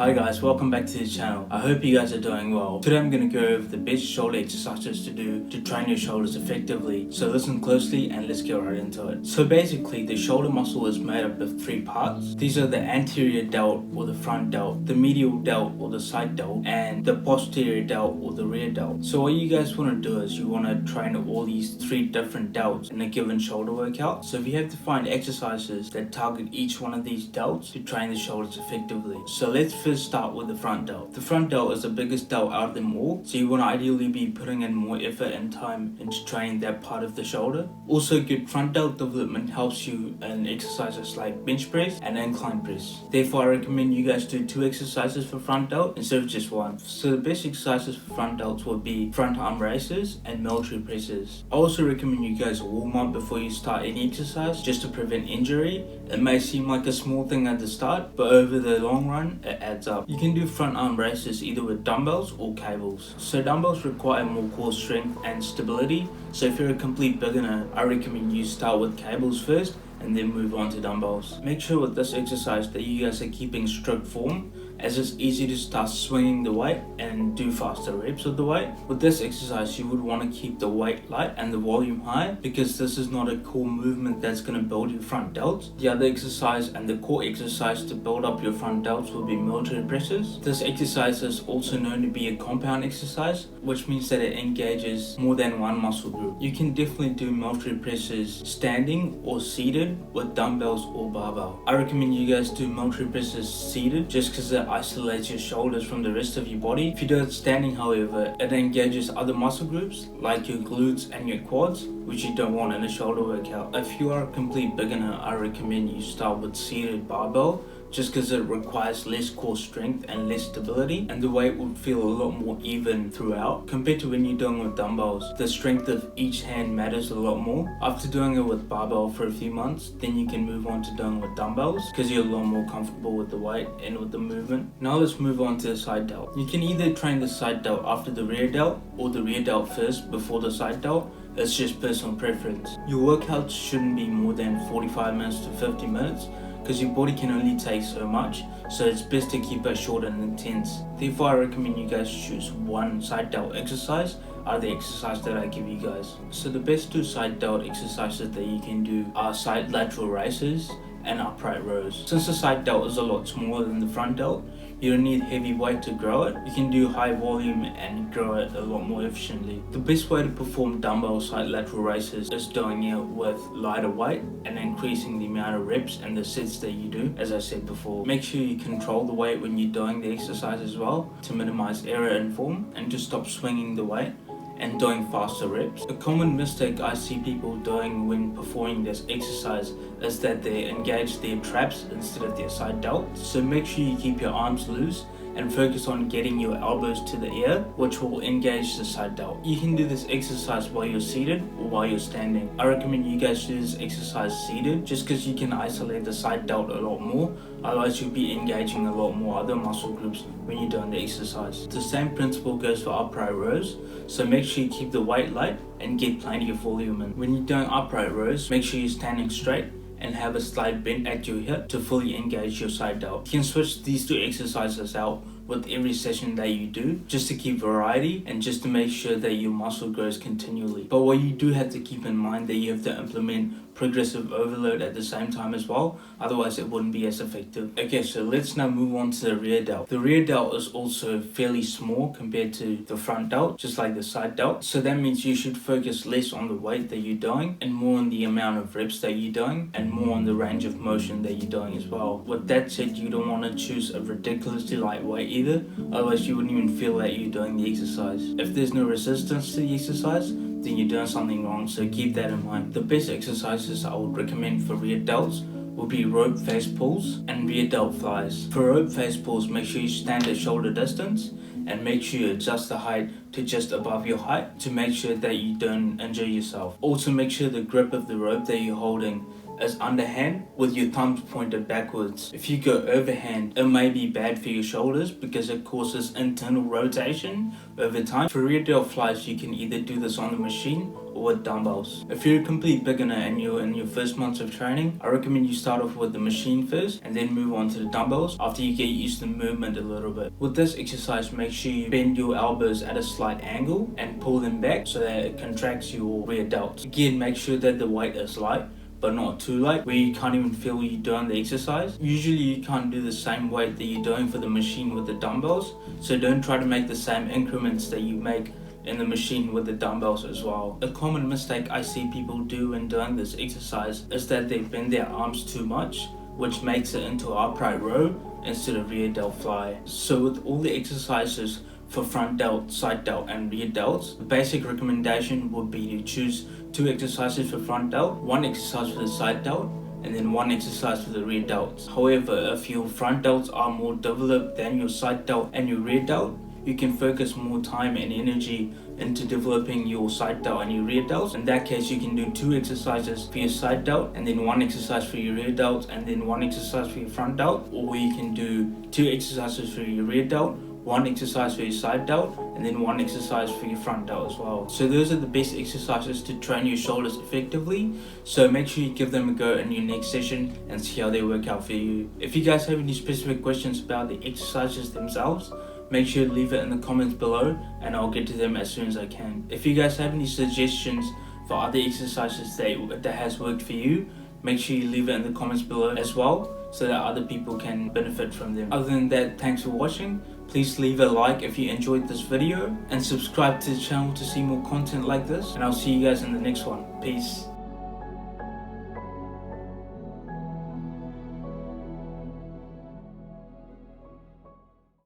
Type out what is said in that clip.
Hi guys, welcome back to the channel. I hope you guys are doing well. Today I'm going to go over the best shoulder exercises to do to train your shoulders effectively. So listen closely and let's get right into it. So basically the shoulder muscle is made up of three parts. These are the anterior delt or the front delt, the medial delt or the side delt, and the posterior delt or the rear delt. So what you guys want to do is you want to train all these three different delts in a given shoulder workout. So if you have to find exercises that target each one of these delts to train the shoulders effectively. So let's first start with the front delt. The front delt is the biggest delt out of them all, so you want to ideally be putting in more effort and time into training that part of the shoulder. Also, good front delt development helps you in exercises like bench press and incline press. Therefore, I recommend you guys do 2 exercises for front delt instead of just 1. So the best exercises for front delts would be front arm raises and military presses. I also recommend you guys warm up before you start any exercise just to prevent injury. It may seem like a small thing at the start, but over the long run, it adds up. You can do front arm raises either with dumbbells or cables. So dumbbells require more core strength and stability, so if you're a complete beginner, I recommend you start with cables first and then move on to dumbbells. Make sure with this exercise that you guys are keeping strict form, as it's easy to start swinging the weight and do faster reps with the weight. With this exercise, you would want to keep the weight light and the volume high because this is not a core movement that's going to build your front delts. The other exercise and the core exercise to build up your front delts will be military presses. This exercise is also known to be a compound exercise, which means that it engages more than one muscle group. You can definitely do military presses standing or seated with dumbbells or barbell. I recommend you guys do military presses seated just because it isolates your shoulders from the rest of your body. If you do it standing, however, it engages other muscle groups like your glutes and your quads, which you don't want in a shoulder workout. If you are a complete beginner, I recommend you start with seated barbell just because it requires less core strength and less stability, and the weight would feel a lot more even throughout compared to when you're doing with dumbbells. The strength of each hand matters a lot more. After doing it with barbell for a few months, then you can move on to doing it with dumbbells because you're a lot more comfortable with the weight and with the movement. Now let's move on to the side delt. You can either train the side delt after the rear delt or the rear delt first before the side delt. It's just personal preference. Your workouts shouldn't be more than 45 minutes to 50 minutes because your body can only take so much, so it's best to keep it short and intense. Therefore, I recommend you guys choose one side delt exercise out of the exercise that I give you guys. So the best 2 side delt exercises that you can do are side lateral raises and upright rows. Since the side delt is a lot smaller than the front delt, you don't need heavy weight to grow it. You can do high volume and grow it a lot more efficiently. The best way to perform dumbbell side lateral raises is doing it with lighter weight and increasing the amount of reps and the sets that you do, as I said before. Make sure you control the weight when you're doing the exercise as well to minimize error in form and to stop swinging the weight and doing faster reps. A common mistake I see people doing when performing this exercise is that they engage their traps instead of their side delt. So make sure you keep your arms loose and focus on getting your elbows to the ear, which will engage the side delt. You can do this exercise while you're seated or while you're standing. I recommend you guys do this exercise seated just because you can isolate the side delt a lot more, otherwise you'll be engaging a lot more other muscle groups when you're doing the exercise. The same principle goes for upright rows, so make sure you keep the weight light and get plenty of volume in. When you're doing upright rows, make sure you're standing straight and have a slight bend at your hip to fully engage your side delt. You can switch these 2 exercises out with every session that you do just to keep variety and just to make sure that your muscle grows continually. But what you do have to keep in mind that you have to implement progressive overload at the same time as well, otherwise it wouldn't be as effective. Okay, so let's now move on to the rear delt. The rear delt is also fairly small compared to the front delt, just like the side delt. So that means you should focus less on the weight that you're doing and more on the amount of reps that you're doing and more on the range of motion that you're doing as well. With that said, you don't want to choose a ridiculously light weight either, otherwise you wouldn't even feel that you're doing the exercise. If there's no resistance to the exercise, then you're doing something wrong, so keep that in mind. The best exercises I would recommend for rear delts would be rope face pulls and rear delt flies. For rope face pulls, make sure you stand at shoulder distance and make sure you adjust the height to just above your height to make sure that you don't injure yourself. Also make sure the grip of the rope that you're holding is underhand with your thumbs pointed backwards. If you go overhand, it may be bad for your shoulders because it causes internal rotation over time. For rear delt flies, you can either do this on the machine or with dumbbells. If you're a complete beginner and you're in your first months of training, I recommend you start off with the machine first and then move on to the dumbbells after you get used to the movement a little bit. With this exercise, make sure you bend your elbows at a slight angle and pull them back so that it contracts your rear delts. Again, make sure that the weight is light but not too light where you can't even feel you're doing the exercise. Usually you can't do the same weight that you're doing for the machine with the dumbbells, so don't try to make the same increments that you make in the machine with the dumbbells as well. A common mistake I see people do when doing this exercise is that they bend their arms too much, which makes it into upright row instead of rear delt fly. So with all the exercises for front delt, side delt and rear delts, the basic recommendation would be to choose 2 exercises for front delt, 1 exercise for the side delt, and then 1 exercise for the rear delts. However, if your front delts are more developed than your side delt and your rear delt, you can focus more time and energy into developing your side delt and your rear delts. In that case, you can do 2 exercises for your side delt and then 1 exercise for your rear delt and then 1 exercise for your front delt, or you can do 2 exercises for your rear delt, 1 exercise for your side delt, and then 1 exercise for your front delt as well. So those are the best exercises to train your shoulders effectively, so make sure you give them a go in your next session and see how they work out for you. If you guys have any specific questions about the exercises themselves, make sure to leave it in the comments below and I'll get to them as soon as I can. If you guys have any suggestions for other exercises that has worked for you, make sure you leave it in the comments below as well so that other people can benefit from them. Other than that, thanks for watching. Please leave a like if you enjoyed this video and subscribe to the channel to see more content like this, and I'll see you guys in the next one. Peace.